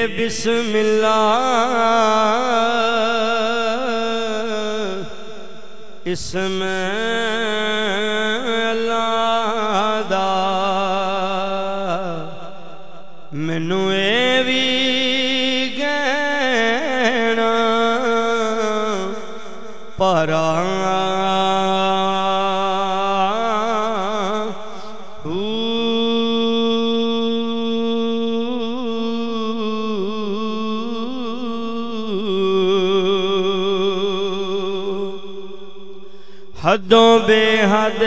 بسم اللہ اسم اللہ دا مینو اے وی گہنا پرا حدوں بے حد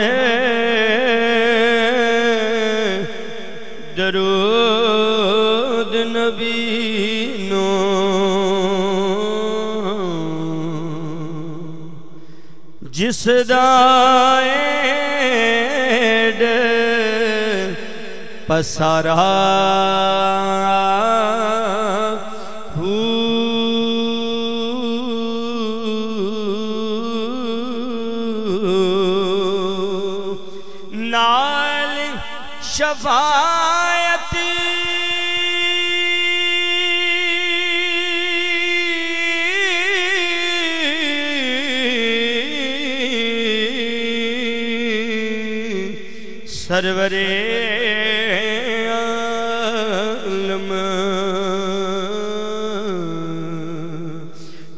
درود نبی نو جس دا ایڈ پسارا نال شفاعت سرور عالم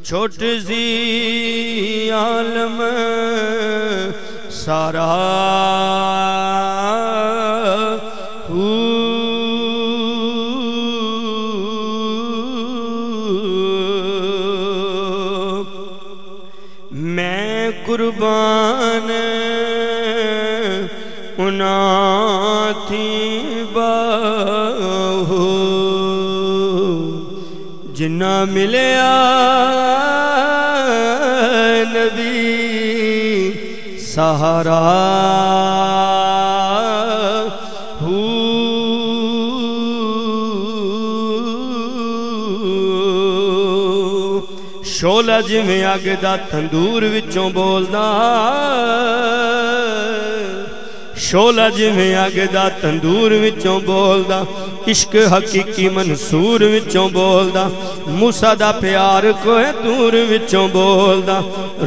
چھوٹ زی عالم سارا میں قربان انہاں تھی باہو جنہ ملیا نبی سہارا شولا جویں اگ دا تندور وچوں بولدا شولا جویں اگ دا تندور وچوں بولدا عشق حقیقی منصور وچوں بولدا موسیٰ دا پیار کوہ دور وچوں بولدا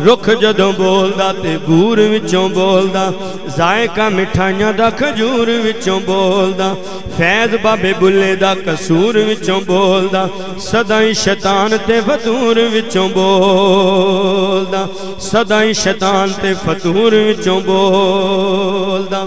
رخ جدوں بولدا تے بور وچوں بولدا ذائقہ مٹھائیاں دا کھجور وچوں بولدا فیض بابے بلے دا قصور وچوں بولدا صدائی شیطان تے فتور وچوں بولدا صدائی شیطان تے فتور وچوں بولدا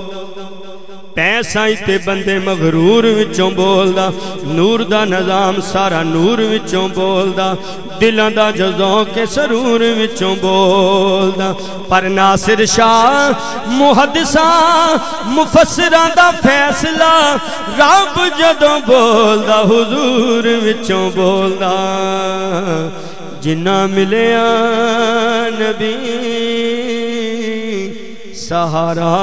پیسہ تے بندے مغرور وچوں بولدا نور دا نظام سارا نور وچوں بولدا دلاں دا جزوں کے سرور وچوں بولدا پر ناصر شاہ محدثاں مفسراں دا فیصلہ رب جدوں بولدا حضور وچوں بولدا جنہ ملیا نبی سہارا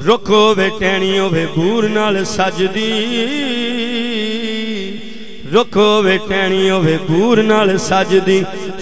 رکھو بے ٹینیوں بے بور نال سجدی رکھو بے ٹینیوں بے بور نال سجدی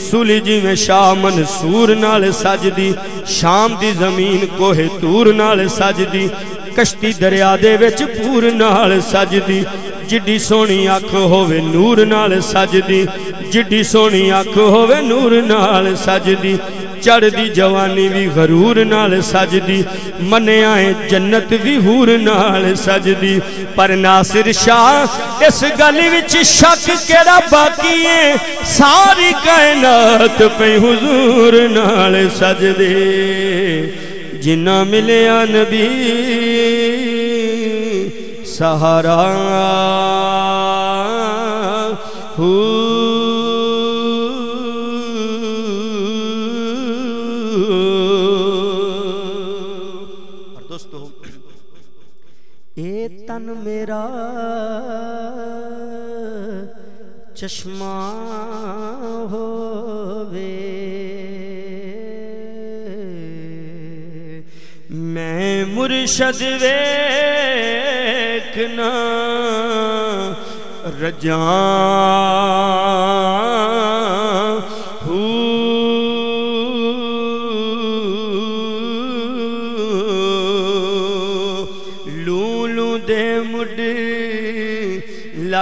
سولی جی میں شاہ منصور نال سجدی شام دی زمین کوہ تور نال سجدی کشتی دریا دے وچ پور نال سجدی جڈی سونی آنکھ ہووے نور نال سجدی جڈی سونی آنکھ ہووے نور نال سجدی چڑھ دی جوانی بھی غرور نال سجدی منے آئے جنت بھی حور نال سجدی پر ناصر شاہ اس گلی وچ شک کیڑا باقی ہے ساری کائنات پہ حضور نال سجدی جنہ ملیا نبی سہارا اور دوستو اے تن میرا چشمہ ہووے میں مرشد ویکھنا رجاں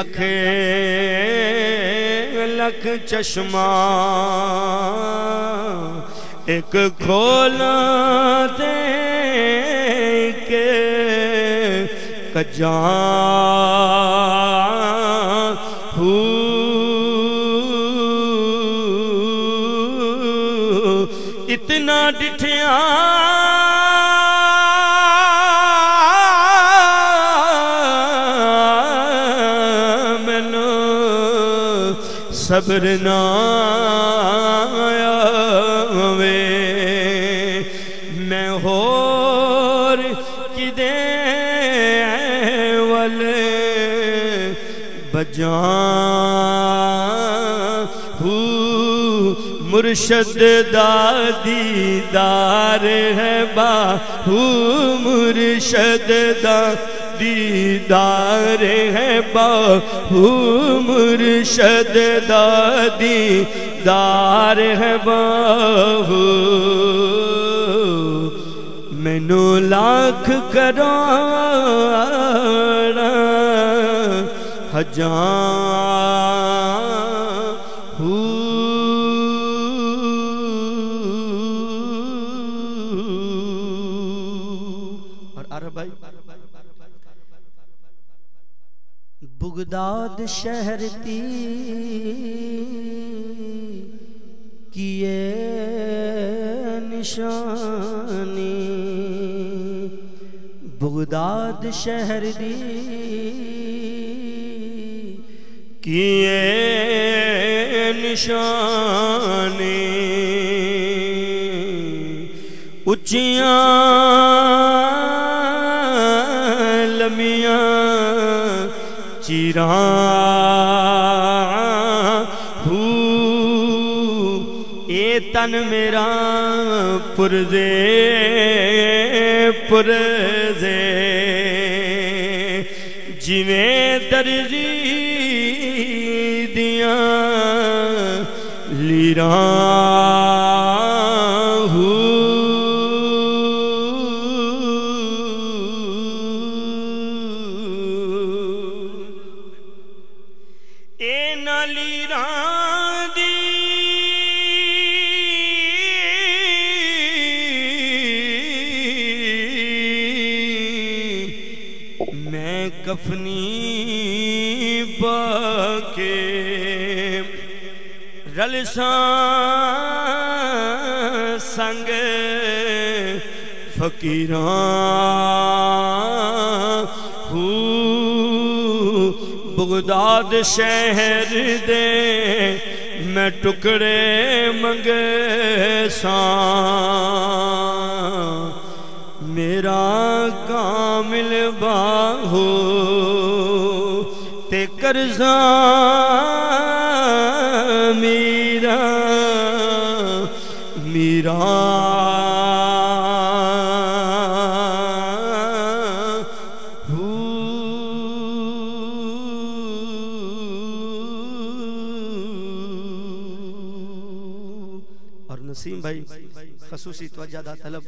لکھ لکھ چشمہ ایک کھولا دے کے کجاں اتنا ڈٹھیاں صبر نہ آوے میں ہور کدے والے بجاں مرشد دا دیدار ہے باہو مرشد دا دیدار ہے باہو مرشد دا دیدار ہے باہو مینو لاکھ کروڑ ہجاں اور عرب بھائی بغداد شہر تی کیے نشانی بغداد شہر دی کیے نشانی اچیاں لمیاں چیراں اے تن میرا پرزے پرزے جویں درزی دیاں لیراں میں کفنی باکے رلساں سنگ فقیراں بغداد شہر دے میں ٹکڑے منگے ساں میرا کامل باہو تے قرضاں میرا میرا اور نسیم بھائی خصوصی توجہ دا طلب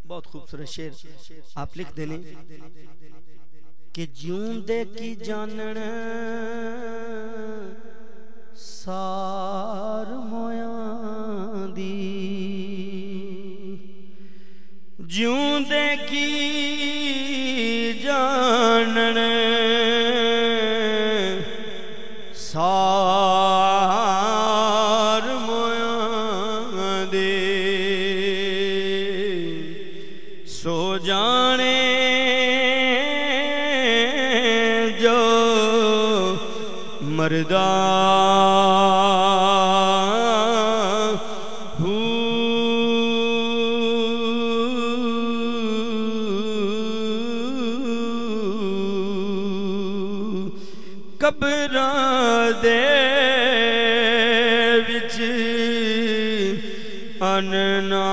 بہت خوبصورت شعر آپ لکھ دینے کہ جیون دے کی جانن سار مویاں دی جیون دے کی جانن سار مویاں دی سو جانے جو مردہ قبراں دے وچ اننا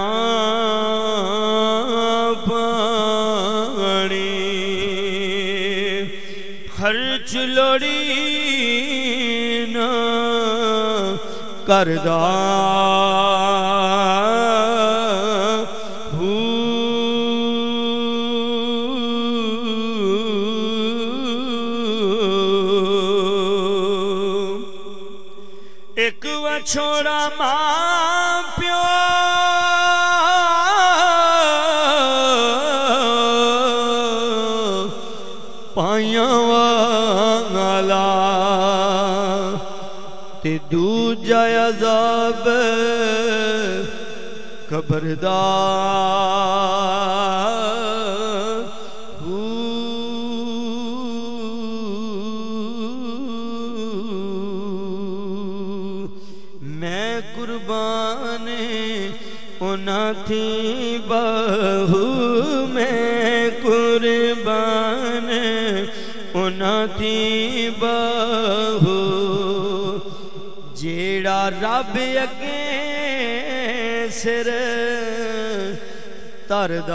خرچ لوڑی نہ کردہ چھوڑا ماں پیو پائیاں والا تے دوجا عذاب قبر دا میں قربان اونا تھی بہو میں قربان اونا تھی بہو جیڑا رب اگے سر تردار